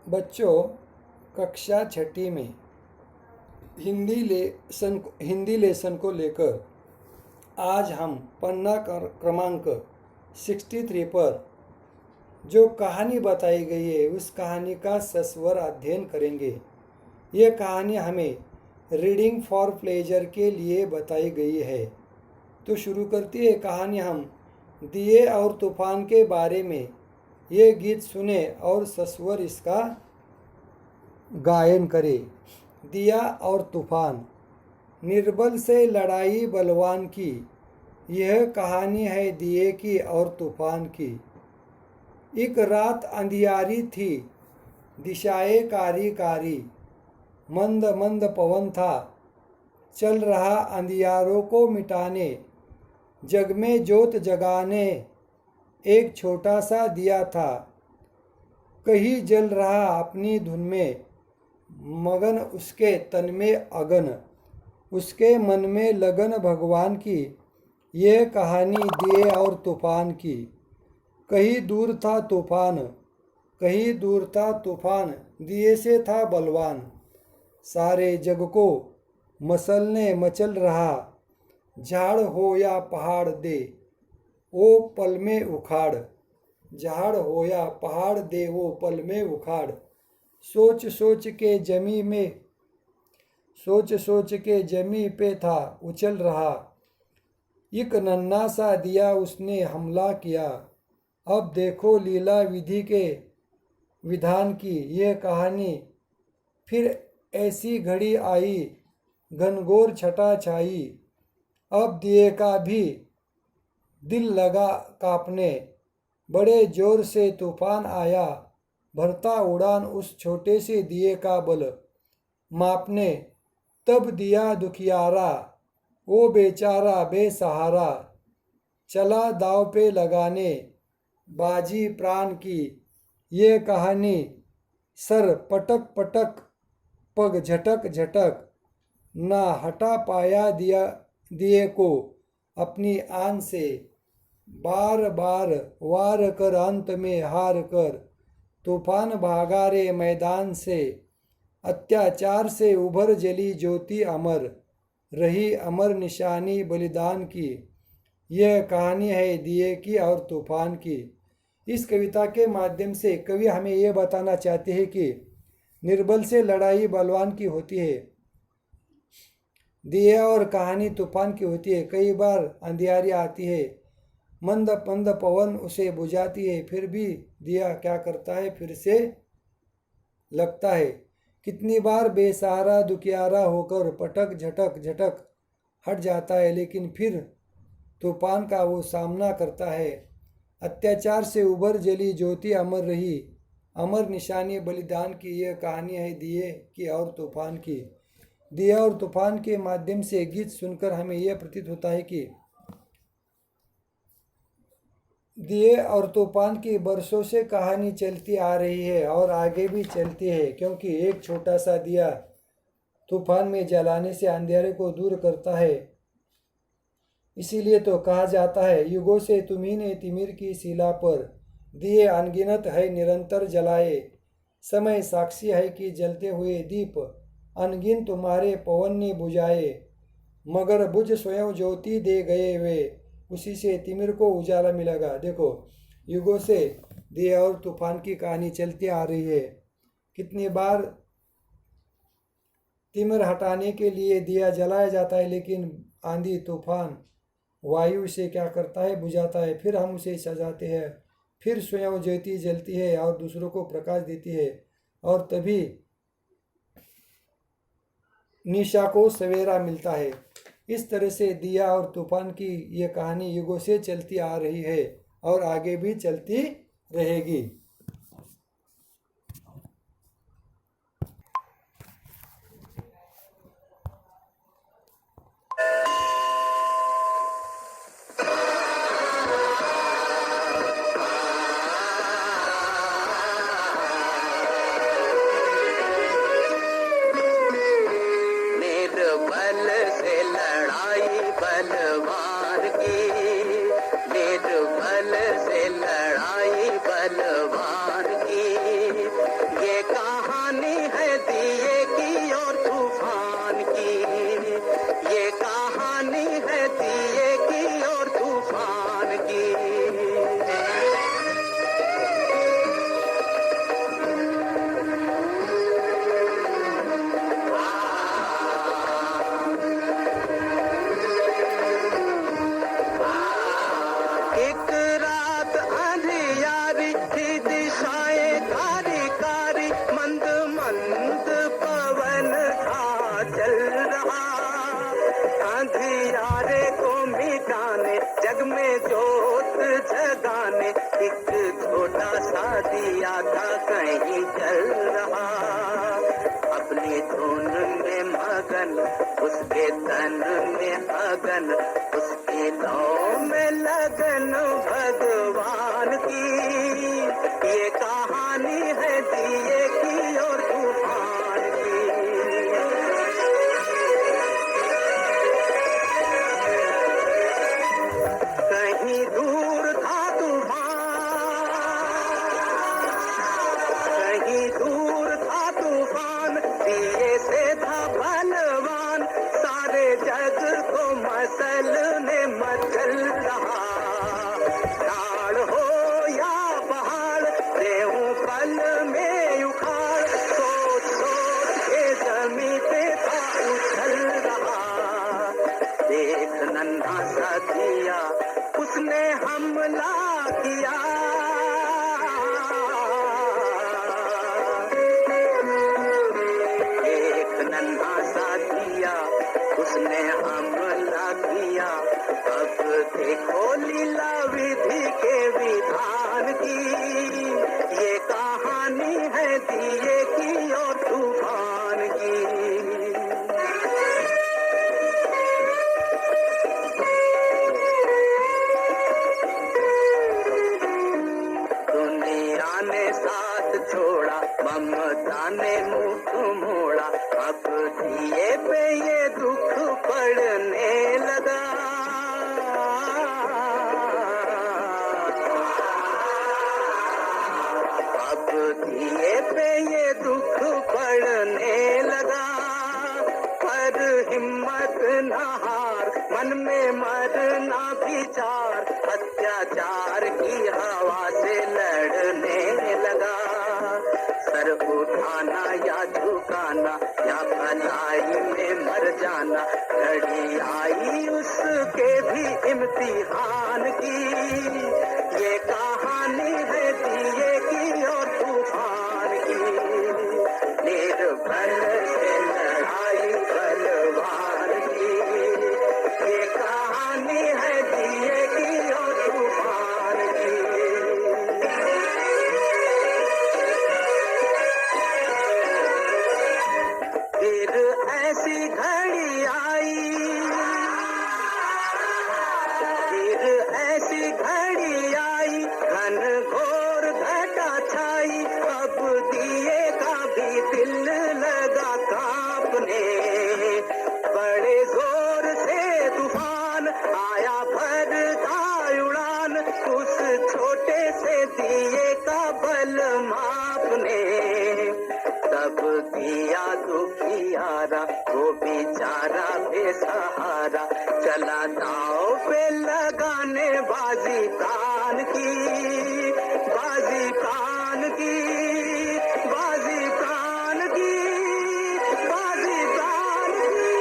बच्चों, कक्षा छठी में हिंदी लेसन को लेकर आज हम पन्ना क्रमांक 63 पर जो कहानी बताई गई है उस कहानी का सस्वर अध्ययन करेंगे। ये कहानी हमें रीडिंग फॉर प्लेजर के लिए बताई गई है। तो शुरू करती है कहानी। हम दिए और तूफान के बारे में ये गीत सुने और सस्वर इसका गायन करें। दिया और तूफान। निर्बल से लड़ाई बलवान की, यह कहानी है दिए की और तूफान की। एक रात अंधियारी थी, दिशाएं कारी कारी, मंद मंद पवन था, चल रहा अंधियारों को मिटाने, जग में जोत जगाने। एक छोटा सा दिया था, कहीं जल रहा अपनी धुन में, मगन उसके तन में अगन, उसके मन में लगन भगवान की। यह कहानी दिए और तूफान की। कहीं दूर था तूफान, कहीं दूर था तूफान, दिए से था बलवान, सारे जग को मसलने मचल रहा। झाड़ हो या पहाड़ दे वो पल में उखाड़, झाड़ हो या पहाड़ दे वो पल में उखाड़। सोच सोच के जमी पे था उछल रहा, एक नन्हा सा दिया उसने हमला किया। अब देखो लीला विधि के विधान की। यह कहानी फिर ऐसी घड़ी आई, घनघोर छटा छाई। अब दिए का भी दिल लगा कांपने, बड़े जोर से तूफान आया, भरता उड़ान उस छोटे से दिए का बल मापने। तब दिया दुखियारा, वो बेचारा बेसहारा, चला दाव पे लगाने बाजी प्राण की। ये कहानी सर पटक पटक पग झटक झटक, ना हटा पाया दिए को अपनी आन से। बार बार वार कर अंत में हार कर, तूफान भागा रे मैदान से। अत्याचार से उभर जली ज्योति अमर, रही अमर निशानी बलिदान की। यह कहानी है दिए की और तूफान की। इस कविता के माध्यम से कवि हमें यह बताना चाहते हैं कि निर्बल से लड़ाई बलवान की होती है, दिए और कहानी तूफान की होती है। कई बार अंधियारी आती है, मंद मंद पवन उसे बुझाती है, फिर भी दिया क्या करता है, फिर से लगता है। कितनी बार बेसहारा दुखियारा होकर पटक झटक झटक हट जाता है, लेकिन फिर तूफान का वो सामना करता है। अत्याचार से उभर जली ज्योति अमर रही, अमर निशानी बलिदान की। यह कहानी है दिए की और तूफान की। दिया और तूफान के माध्यम से गीत सुनकर हमें यह प्रतीत होता है कि दिए और तूफान की बरसों से कहानी चलती आ रही है और आगे भी चलती है, क्योंकि एक छोटा सा दिया तूफान में जलाने से अंधेरे को दूर करता है। इसीलिए तो कहा जाता है, युगों से तुम्ही ने तिमिर की शिला पर दिए अनगिनत है निरंतर जलाए। समय साक्षी है कि जलते हुए दीप अनगिन तुम्हारे पवन ने बुझाए। मगर बुझ स्वयं ज्योति दे गए वे, उसी से तिमिर को उजाला मिलेगा। देखो, युगों से दिया और तूफान की कहानी चलती आ रही है। कितनी बार तिमिर हटाने के लिए दिया जलाया जाता है, लेकिन आंधी तूफान वायु इसे क्या करता है, बुझाता है। फिर हम उसे सजाते हैं, फिर स्वयं ज्योति जलती है और दूसरों को प्रकाश देती है, और तभी निशा को सवेरा मिलता है। इस तरह से दिया और तूफान की ये कहानी युगों से चलती आ रही है और आगे भी चलती रहेगी। निर्बल से लड़ाई बलवान की, निर्बल से लड़ाई बलवान ही चल रहा, अपनी धुन में मगन, उसके तन में अगन, उसकी लौ में लगन भगवान की। ये कहानी है दिए की और तूफान की। कहीं दूर था तूफान, कहीं दूर था तूफान, दिए से था बलवान, सारे जग को मसलने मचल रहा। झाड़ हो या पहाड़, रेहू पल में उखाड़, सोच सोच के जमी पे था उछल रहा। देख नन्हा सा दिया, उसने हमला किया। एक नन्हा सा दिया, उसने हमला किया। अब देखो लीला विधि के विधान की। ये कहानी है दिए की और तूफान की। दुनिया ने साथ छोड़ा, ममता ने मुख मोड़ा, अब दिए पे ये दुख पड़ने लगा। अब दिए पे ये दुख पड़ने लगा। पर हिम्मत न हार, मन में मरना विचार, अत्याचार की हवा से लड़ने लगा। सर उठाना या झुकाना, या भलाई में मर जाना, घड़ी आई उसके भी इम्तिहान की। ये कहानी है दिए की और तूफान की। निर्बल से लड़ाई बलवान की। ये कहानी है दिए की और तूफान की। फिर ऐसी घड़ी आई, फिर ऐसी घड़ी आई, घन घोर घटा छाई। अब दिए का भी दिल लगा कांपने, बड़े जोर से तूफान आया भरता उड़ान, उस छोटे से दिए का बल मापने। तब दिया दुखियारा, वो बेचारा बेसहारा, चला दाव पे लगाने बाजी प्राण की। बाजी प्राण की, बाजी प्राण की, बाजी प्राण की।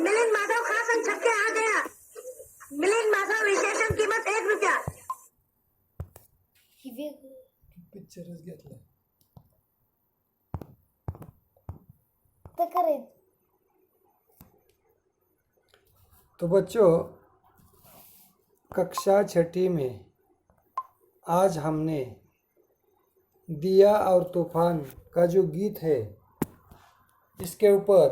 मिलिंद माधव खास संग छक्के आ गया। मिलिंद माधव विशेषण कीमत ₹1। पिक्चरच घेतला. तो बच्चों, कक्षा 6ठी में आज हमने दिया और तूफान का जो गीत है, इसके ऊपर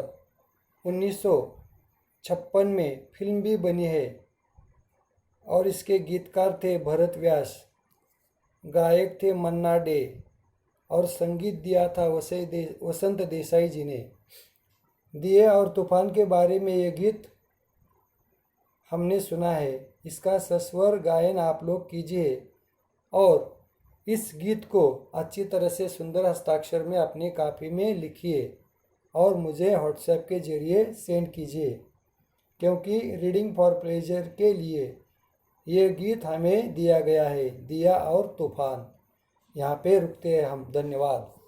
1956 में फिल्म भी बनी है और इसके गीतकार थे भरत व्यास, गायक थे मन्ना डे और संगीत दिया था वसंत देसाई जी ने। दिए और तूफान के बारे में ये गीत हमने सुना है। इसका सस्वर गायन आप लोग कीजिए और इस गीत को अच्छी तरह से सुंदर हस्ताक्षर में अपनी कॉपी में लिखिए और मुझे व्हाट्सएप के जरिए सेंड कीजिए, क्योंकि रीडिंग फॉर प्लेजर के लिए ये गीत हमें दिया गया है, दिया और तूफान। यहाँ पे रुकते हैं हम। धन्यवाद।